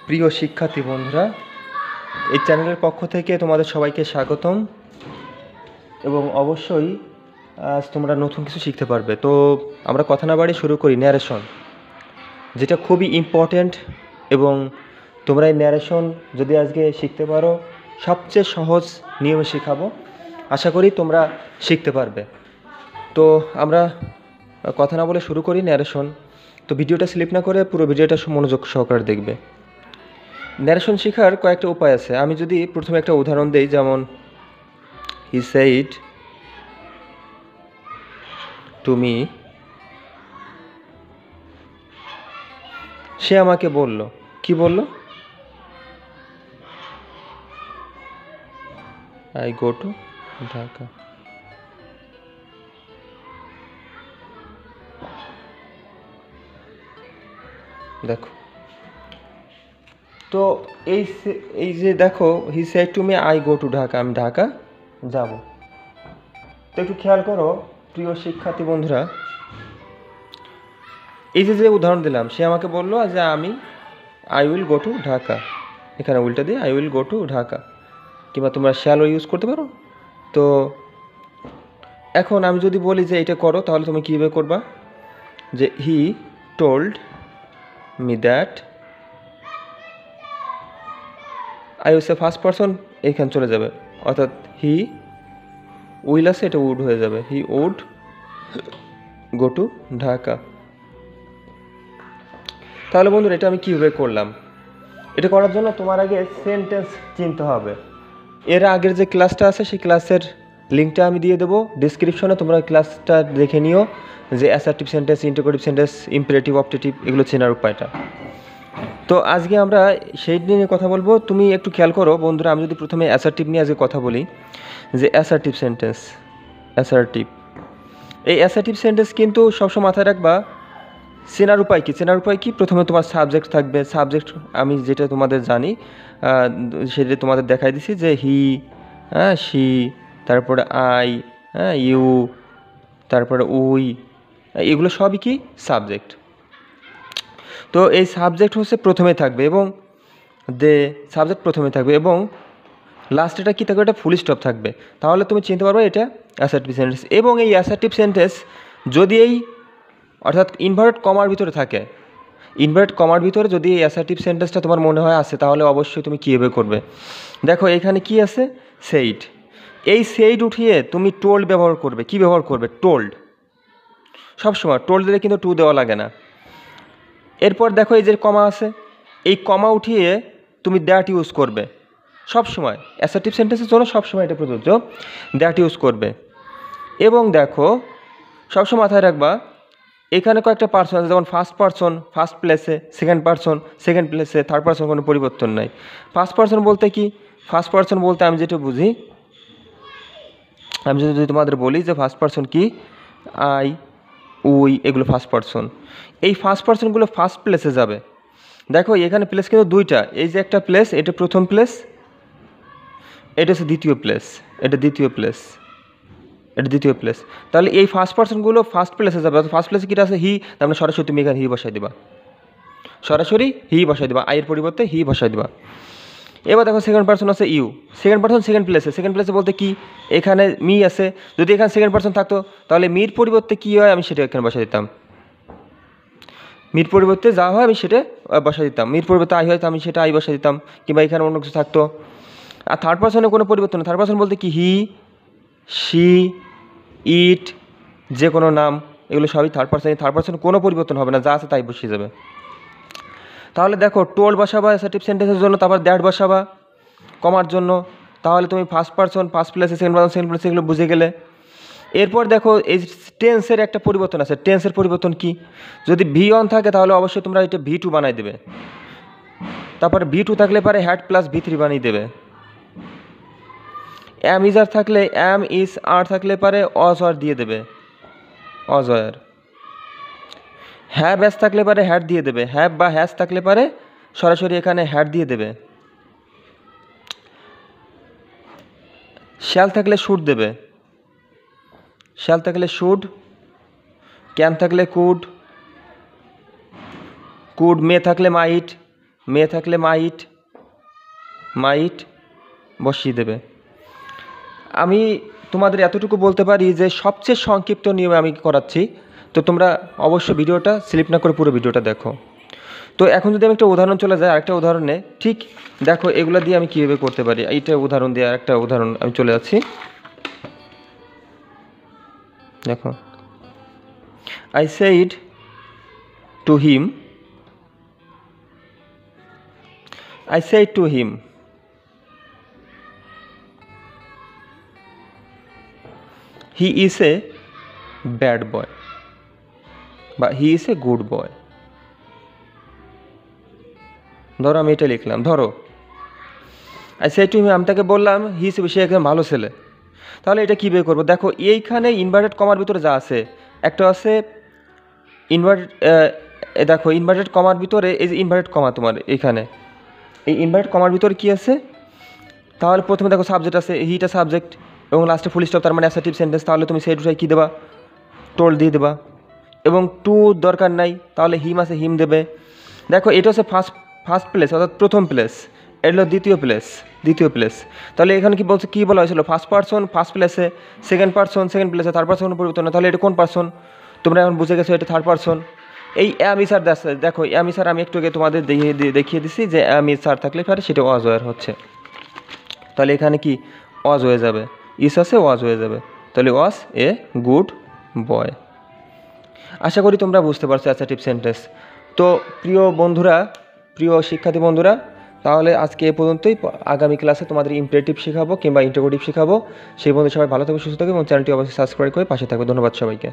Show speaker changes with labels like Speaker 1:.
Speaker 1: প্রিয় শিক্ষার্থী বন্ধুরা, এই চ্যানেলের পক্ষ থেকে তোমাদের সবাইকে স্বাগতম এবং অবশ্যই আজ তোমরা নতুন কিছু শিখতে পারবে। তো আমরা কথা না বাড়ি শুরু করি ন্যারেশন, যেটা খুবই ইম্পর্ট্যান্ট এবং তোমরা এই ন্যারেশন যদি আজকে শিখতে পারো, সবচেয়ে সহজ নিয়মে শেখাবো, আশা করি তোমরা শিখতে পারবে। তো আমরা কথা না বলে শুরু করি ন্যারেশন। তো ভিডিওটা স্লিপ না করে পুরো ভিডিওটা মনোযোগ সহকারে দেখবে। ন্যারেশন শেখার কয়েকটা উপায় আছে। আমি যদি প্রথমে একটা উদাহরণ দেই, যেমন হি সেইড টু মি, সে আমাকে বলল। কি বলল? I go to Dhaka. দেখো তো এই যে দেখো, he said to me I go to Dhaka, আমি ঢাকা যাব। তো একটু খেয়াল করো প্রিয় শিক্ষার্থী বন্ধুরা, এই যে উদাহরণ দিলাম, সে আমাকে বললো যে আমি I will go to Dhaka, এখানে উল্টা দিয়ে I will go to Dhaka, কিংবা তোমরা শ্যালও ইউজ করতে পারো। তো এখন আমি যদি বলি যে এটা করো, তাহলে তুমি কীভাবে করবা? যে he told me that, I হচ্ছে ফার্স্ট পারসন, এইখানে চলে যাবে, অর্থাৎ হি উইল আছে, এটা উড হয়ে যাবে, he would go to Dhaka. তাহলে বন্ধুরা, এটা আমি কীভাবে করলাম? এটা করার জন্য তোমার আগে সেন্টেন্স চিনতে হবে। এর আগের যে ক্লাসটা আছে সেই ক্লাসের লিঙ্কটা আমি দিয়ে দেবো ডিসক্রিপশনে, তোমরা ক্লাসটা দেখে নিও, যে assertive sentence, interrogative sentence, imperative, optative, এগুলো চেনার উপায়টা। তো আজকে আমরা সেই নিয়ে কথা বলবো। তুমি একটু খেয়াল করো বন্ধুরা, আমি যদি প্রথমে অ্যাসার্টিভ নিয়ে আজকে কথা বলি, যে অ্যাসার্টিভ সেন্টেন্স, অ্যাসার্টিভ, এই অ্যাসার্টিভ সেন্টেন্স কিন্তু সবসময় মাথায় রাখবা। চেনার উপায় কি? চেনার উপায় কি? প্রথমে তোমার সাবজেক্ট থাকবে। সাবজেক্ট আমি যেটা তোমাদের জানি সেটা তোমাদের দেখাই দিছি, যে হি, শি, তারপরে আই, ইউ, তারপরে উই, এগুলো সবই কি সাবজেক্ট। তো এই সাবজেক্ট হচ্ছে প্রথমে থাকবে, এবং সাবজেক্ট প্রথমে থাকবে, এবং লাস্ট এটা কী থাকবে? এটা ফুল স্টপ থাকবে। তাহলে তুমি চিনতে পারবে এটা অ্যাসার্টিভ সেন্টেন্স। এবং এই অ্যাসার্টিভ সেন্টেন্স যদি অর্থাৎ ইনভার্টেড কমার ভিতরে থাকে, ইনভার্টেড কমার ভিতরে যদি এই অ্যাসার্টিভ সেন্টেন্সটা তোমার মনে হয় আছে, তাহলে অবশ্যই তুমি কীভাবে করবে? দেখো এখানে কি আছে? সেইড। এই সেইড উঠিয়ে তুমি টোল্ড ব্যবহার করবে। কি ব্যবহার করবে? টোল্ড। সবসময় টোল্ড দিলে কিন্তু টু দেওয়া লাগে না। এরপর দেখো এই যে কমা আছে, এই কমা উঠিয়ে তুমি দ্যাট ইউজ করবে সবসময়। অ্যাসার্টিভ সেন্টেন্সের জন্য সবসময় এটা প্রযোজ্য, দ্যাট ইউজ করবে। এবং দেখো সবসময় মাথায় রাখবা, এখানে কয়েকটা পার্সন আছে, যেমন ফার্স্ট পার্সন ফার্স্ট প্লেসে, সেকেন্ড পার্সন সেকেন্ড প্লেসে, থার্ড পার্সন কোনো পরিবর্তন নাই। ফার্স্ট পার্সন বলতে কি? ফার্স্ট পার্সন বলতে আমি যেটা বুঝি, আমি যদি তোমাদের বলি যে ফার্স্ট পার্সন কি, আই, উই, এগুলো ফার্স্ট পার্সন। এই ফার্স্ট পার্সনগুলো ফার্স্ট প্লেসে যাবে। দেখো এখানে প্লেস কিন্তু দুইটা, এই যে একটা প্লেস, এটা প্রথম প্লেস, এটা হচ্ছে দ্বিতীয় প্লেস, এটা দ্বিতীয় প্লেস, এটা দ্বিতীয় প্লেস। তাহলে এই ফার্স্ট পার্সনগুলো ফার্স্ট প্লেসে যাবে। ফার্স্ট প্লেসে কীটা আছে? হি। তার মানে সরাসরি তুমি এখানে হি বসাই দিবা, সরাসরি হি বসাই দিবা, আয়ের পরিবর্তে হি বসাই দিবা। এবার দেখো সেকেন্ড পার্সন আছে ইউ। সেকেন্ড পার্সন সেকেন্ড প্লেসে, সেকেন্ড প্লেসে বলতে কি? এখানে মি আছে, যদি এখানে সেকেন্ড পার্সন থাকতো তাহলে মির পরিবর্তে কী হয়? আমি সেটা এখানে বসাই দিতাম। মির পরিবর্তে যা হয় আমি সেটা বসাই দিতাম। মির পরিবর্তে আই হয় তো আমি সেটা আই বসাই দিতাম, কিংবা এখানে অন্য কিছু থাকতো। আর থার্ড পার্সনে কোনো পরিবর্তন নেই। থার্ড পার্সন বলতে কি? হি, শি, ইট, যে কোনো নাম, এগুলো সবই থার্ড পার্সন। থার্ড পার্সন কোনো পরিবর্তন হবে না, যা আছে তাই বসিয়ে যাবে। তাহলে দেখো টোল্ড বসাবা অ্যাসার্টিভ সেন্টেন্সের জন্য, তারপর দ্যাট বসাবা কমার জন্য। তাহলে তুমি ফার্স্ট পার্সন ফার্স্ট প্লেসে, সেকেন্ড পার্সন সেকেন্ড প্লেসে, এগুলো বুঝে গেলে। এরপর দেখো এই টেন্সের একটা পরিবর্তন আছে। টেন্সের পরিবর্তন কি? যদি ভি অন থাকে তাহলে অবশ্যই তোমরা এটা ভি2 বানাই দেবে। তারপরে ভি2 থাকলে পারে হ্যাড প্লাস ভি3 বানিয়ে দেবে। অ্যাম ইজ আর থাকলে, অ্যাম ইজ আর থাকলে পারে অজ আর দিয়ে দেবে, অজ আর। হ্যাভ হ্যাজ থাকলে পারে হ্যাড দিয়ে দেবে। হ্যাভ বা হ্যাজ থাকলে পারে সরাসরি এখানে হ্যাড দিয়ে দেবে। শ্যাল থাকলে শুড দেবে, শ্যাল থাকলে শুড। ক্যান থাকলে কুড, কুড। মে থাকলে মাইট, মেয়ে থাকলে মাইট মাইট বসিয়ে দেবে। আমি তোমাদের এতটুকু বলতে পারি যে সবচেয়ে সংক্ষিপ্ত নিয়মে আমি করাচ্ছি, তো তোমরা অবশ্যই ভিডিওটা স্লিপ না করে পুরো ভিডিওটা দেখো। তো এখন যদি আমি একটা উদাহরণ চলে যাই, আরেকটা উদাহরণে ঠিক দেখো এগুলো দিয়ে আমি কীভাবে করতে পারি। এইটা উদাহরণ দিয়ে আরেকটা উদাহরণ আমি চলে যাচ্ছি। দেখো, I said to him, I said to him, he is a bad boy বা he is a good boy। ধরো আমি এটা লিখলাম, ধরো I said to him, আমি তাকে বললাম হি is সে একজন ভালো ছেলে। তাহলে এটা কী বের করবো? দেখো এইখানে ইনভার্টেড কমার ভিতরে যা আছে, একটা আছে ইনভার্টেড, দেখো ইনভার্টেড কমার ভিতরে এই যে ইনভার্টেড কমা তোমার এখানে, এই ইনভার্টেড কমার ভিতরে কী আছে? তাহলে প্রথমে দেখো সাবজেক্ট আছে, হিটা সাবজেক্ট এবং লাস্টে ফুল স্টপ, তার মানে অ্যাসার্টিভ সেন্টেন্স। তাহলে তুমি সেই দুটাই কী দেবা? টোল দিয়ে দেবা। এবং টু দরকার নাই, তাহলে হিম আছে, হিম দেবে। দেখো এটা হচ্ছে ফার্স্ট প্লেস অর্থাৎ প্রথম প্লেস, এটা হলো দ্বিতীয় প্লেস। তাহলে এখানে কি বলছে, কী বলা হয়েছিল? ফার্স্ট পার্সন ফার্স্ট প্লেসে, সেকেন্ড পার্সন সেকেন্ড প্লেসে, থার্ড পার্সন পরিবর্তন না। তাহলে এটা কোন পার্সন? তোমরা এখন বুঝে গেছো এটা থার্ড পার্সন। এই অ্যামি স্যার দেখো অ্যামি স্যার আমি একটু আগে তোমাদের দেখিয়ে দিচ্ছি যে অ্যামি স্যার থাকলে পারে সেটা ওয়াজ ওয়ার হচ্ছে। তাহলে এখানে কি ওয়াজ হয়ে যাবে, ইস আছে ওয়াজ হয়ে যাবে, তাহলে ওয়াজ এ গুড বয়। আশা করি তোমরা বুঝতে পারছো অ্যাসার্টিভ সেন্টেন্স। তো প্রিয় বন্ধুরা, প্রিয় শিক্ষার্থী বন্ধুরা, তাহলে আজকে এ পর্যন্তই। আগামী ক্লাসে তোমাদের ইম্পারেটিভ শেখাবো কিংবা ইন্টারোগেটিভ শেখাবো। সেই বন্ধু সবাই ভালো থাকবে, সুস্থ থাকবে এবং চ্যানেলটি অবশ্যই সাবস্ক্রাইব করে পাশে থাকবে। ধন্যবাদ সবাইকে।